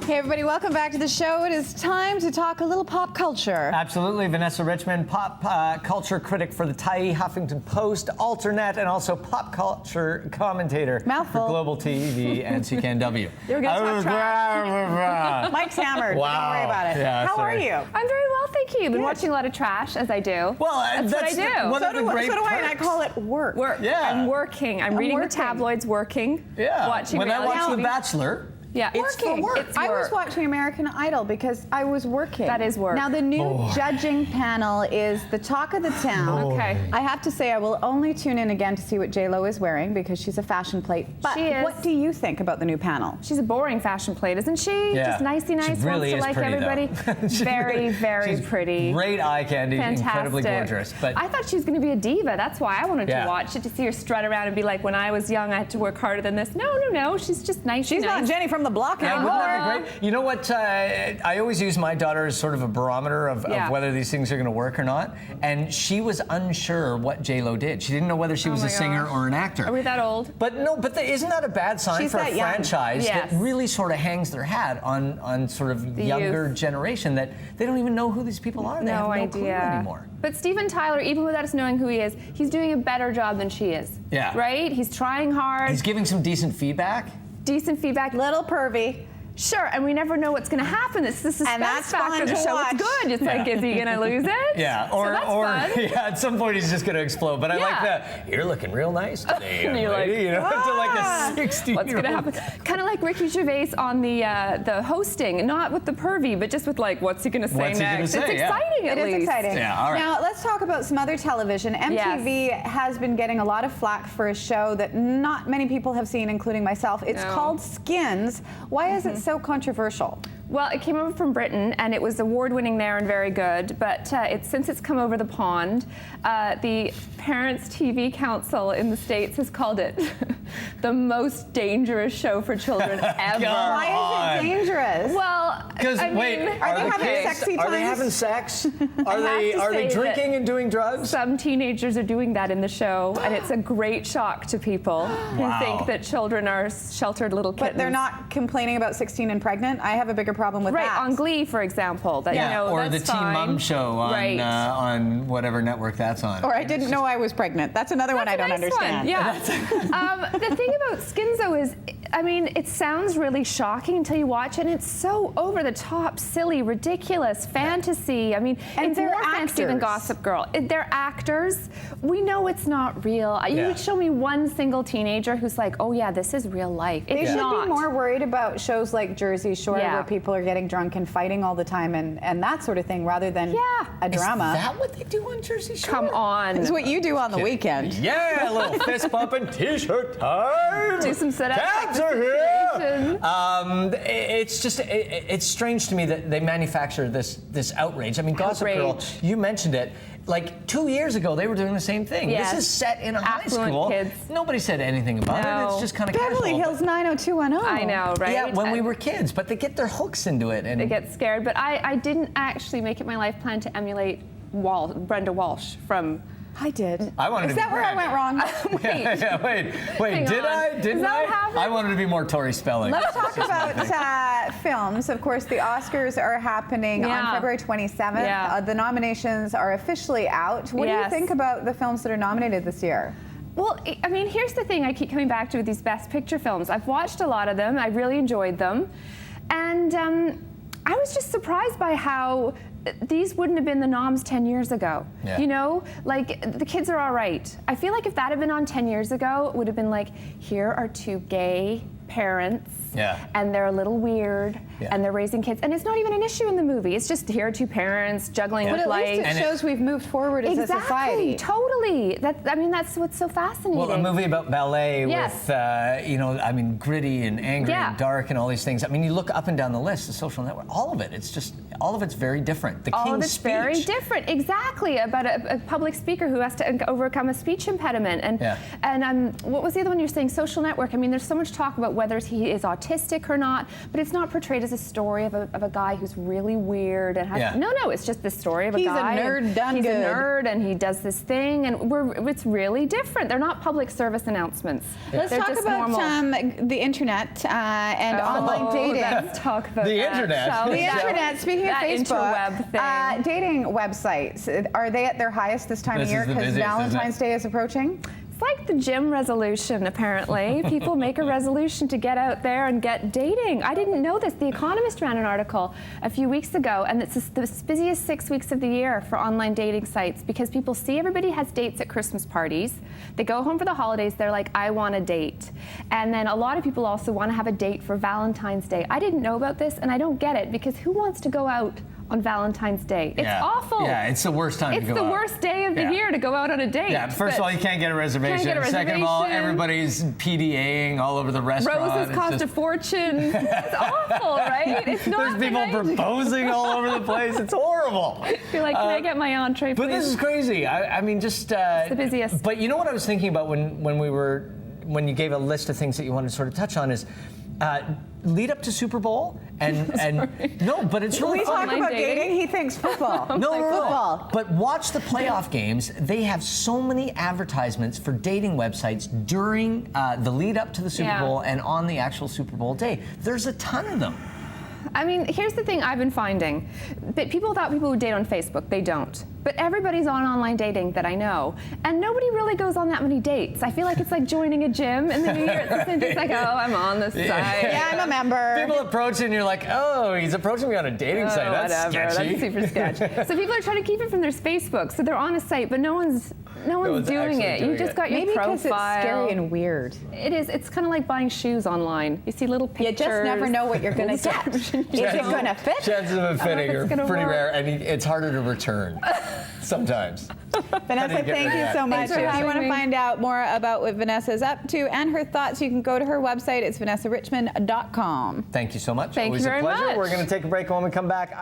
Hey everybody, welcome back to the show. It is time to talk a little pop culture. Absolutely. Vanessa Richmond, pop culture critic for the Tyee, Huffington Post, Alternate, and also pop culture commentator Mouthful. for Global TV and CKNW. You're going to talk trash. Mike's hammered. Wow. Don't worry about it. Yeah, How sorry. are you? I'm very well, thank you. I've been Good. watching a lot of trash, as I do. Well, that's what I do. One So of the do great I, and I perks. call it work. Yeah. I'm working. I'm reading working. the tabloids, working. Yeah. Watching when I reality watch The TV. Bachelor, Yeah. it's for work. It's I was work. watching American Idol because I was working. That is work. Now the new judging panel is the talk of the town. Okay. I have to say I will only tune in again to see what J-Lo is wearing because she's a fashion plate. But She is. what do you think about the new panel? She's a boring fashion plate, isn't she? Yeah. Just nicey nice, She really wants to is like pretty, everybody. though. She Very, really- very she's pretty. Great eye candy, Fantastic. incredibly gorgeous. But I thought she was going to be a diva. That's why I wanted Yeah. to watch it, to see her strut around and be like, when I was young, I had to work harder than this. No. She's just nice. She's not Jenny from the block yeah, anymore. wouldn't that be great? You know what? I always use my daughter as sort of a barometer of whether these things are going to work or not. And she was unsure what J-Lo did. She didn't know whether she was my a singer gosh. or an actor. Are we that old? But no, isn't that a bad sign She's for a that young. franchise Yes. that really sort of hangs their hat on sort of The younger youth. generation that they don't even know who these people are. They have no clue anymore. But Steven Tyler, even without us knowing who he is, he's doing a better job than she is. Yeah. Right? He's trying hard. He's giving some decent feedback. Decent feedback. Little pervy. Sure, and we never know what's going to happen. It's the suspense And that's factor fun of the to show. watch. It's good. It's like, is he going to lose it? Yeah, So that's fun. yeah, at some point he's just going to explode. But I like Yeah. the, you're looking real nice today, young And you're lady. like, You know, to like a 60-year-old. What's going to happen? Kind of like Ricky Gervais on the hosting, not with the pervy, but just with like, what's he going to say What's he gonna next? say? It's Yeah. exciting, at It is least. exciting. Yeah, all right. Now, let's talk about some other television. MTV has been getting a lot of flack for a show that not many people have seen, including myself. It's No. called Skins. Why is it so controversial? Well, it came over from Britain, and it was award-winning there and very good. But since it's come over the pond, the Parents TV Council in the States has called it the most dangerous show for children ever. God. Why is it dangerous? Well, Because I wait, mean, Are they the having kids, sexy are they times? having sex? Are have they to are they say drinking that and doing drugs? some teenagers are doing that in the show, and it's a great shock to people who Wow. think that children are sheltered little kittens. But they're not complaining about 16 and pregnant. I have a bigger problem with Right, that. on Glee, for example. That, Yeah, you know, or the that's Teen fine. Mom Show on Right. on whatever network that's on. Or I didn't know I was pregnant. That's another one I don't That's a nice understand. one. Yeah. The thing about Skins, though, is, I mean, it sounds really shocking until you watch it, and it's so over the top, silly, ridiculous, fantasy. I mean, And it's they're more fantasy than actors. Gossip Girl. They're actors. We know it's not real. You Yeah. would show me one single teenager who's like, oh yeah, this is real life. They It's should not. be more worried about shows like Jersey Shore Yeah. where people are getting drunk and fighting all the time and that sort of thing rather than Yeah. a drama. Is that what they do on Jersey Shore? Come on. It's what you do on the weekend. Yeah, a little fist bumping, t-shirt time. Do some sit-ups. Cats are here. It's just it's strange to me that they manufacture this outrage. I mean, Gossip Girl, Outrage. you mentioned it. Like 2 years ago, they were doing the same thing. Yes. This is set in a high Affluent school. kids. Nobody said anything about it. No. It's just kind of Beverly casual. Hills 90210. I know, right? Yeah, when we were kids, but they get their hooks into it. And They get scared, but I didn't actually make it my life plan to emulate Brenda Walsh from. I did. I wanted Is to that be where I Brandon. went wrong? Wait, Hang did on. I? Didn't Is that I? what happened? I wanted to be more Tori Spelling. Let's talk about films. Of course, the Oscars are happening on Yeah. February 27th. Yeah. The nominations are officially out. What do you Yes. think about the films that are nominated this year? Well, I mean, here's the thing I keep coming back to with these Best Picture films. I've watched a lot of them. I really enjoyed them. And I was just surprised by how these wouldn't have been the noms 10 years ago. Yeah. You know, like, the kids are all right. I feel like if that had been on 10 years ago, it would have been like, here are two gay parents. Yeah. And they're a little weird, Yeah. and they're raising kids. And it's not even an issue in the movie. It's just here are two parents juggling Yeah. with But at least life. it And shows we've moved forward as a society. Totally. That's what's so fascinating. Well, a movie about ballet Yes. with, gritty and angry Yeah. and dark and all these things. I mean, you look up and down the list, the Social Network, all of it's very different. The All King's of it's Speech. very different, exactly, about a public speaker who has to overcome a speech impediment. And Yeah. and what was the other one you were saying? Social Network. I mean, there's so much talk about whether he is autistic or not, but it's not portrayed as a story of a guy who's really weird and has, no, it's just the story of a guy. He's a nerd done He's good. a nerd and he does this thing, and it's really different. They're not public service announcements. Let's talk about the internet and online dating. Let's talk about the internet. The internet. Speaking of Facebook, interweb thing. Dating websites, are they at their highest this time of year because Valentine's Day is approaching? It's like the gym resolution, apparently. People make a resolution to get out there and get dating. I didn't know this. The Economist ran an article a few weeks ago, and it's the busiest 6 weeks of the year for online dating sites because people see everybody has dates at Christmas parties. They go home for the holidays. They're like, I want a date. And then a lot of people also want to have a date for Valentine's Day. I didn't know about this, and I don't get it because who wants to go out on Valentine's Day? It's awful. Yeah, it's the worst time to go out. It's the worst day of the year to go out on a date. Yeah, first of all, you can't get a reservation. Second of all, everybody's PDAing all over the restaurant. Roses cost a fortune. It's awful, right? It's not. There's people proposing all over the place. It's horrible. You're like, can I get my entree, please? But this is crazy. I mean, just... it's the busiest. But you know what I was thinking about when you gave a list of things that you wanted to sort of touch on is... lead up to Super Bowl and no, but it's really we fun. talk about dating. He thinks football. No. But watch the playoff games. They have so many advertisements for dating websites during the lead up to the Super Bowl and on the actual Super Bowl day. There's a ton of them. I mean, here's the thing I've been finding. People thought people would date on Facebook. They don't. But everybody's on online dating that I know. And nobody really goes on that many dates. I feel like it's like joining a gym in the new year. It's just like, oh, I'm on this site. Yeah, I'm a member. People approach and you're like, oh, he's approaching me on a dating site. That's sketchy. That's super sketchy. So people are trying to keep it from their Facebook. So they're on a site, but no one's doing it. You just got your Maybe profile. because it's scary and weird. It is. It's kind of like buying shoes online. You see little pictures. You just never know what you're going to get. Is it going to fit? Chances of it fitting are pretty rare, and it's harder to return sometimes. Vanessa, thank you so much. If you want to find out more about what Vanessa is up to and her thoughts, you can go to her website. It's vanessarichmond.com. Thank you so much. Thank you very much. We're going to take a break. When we come back,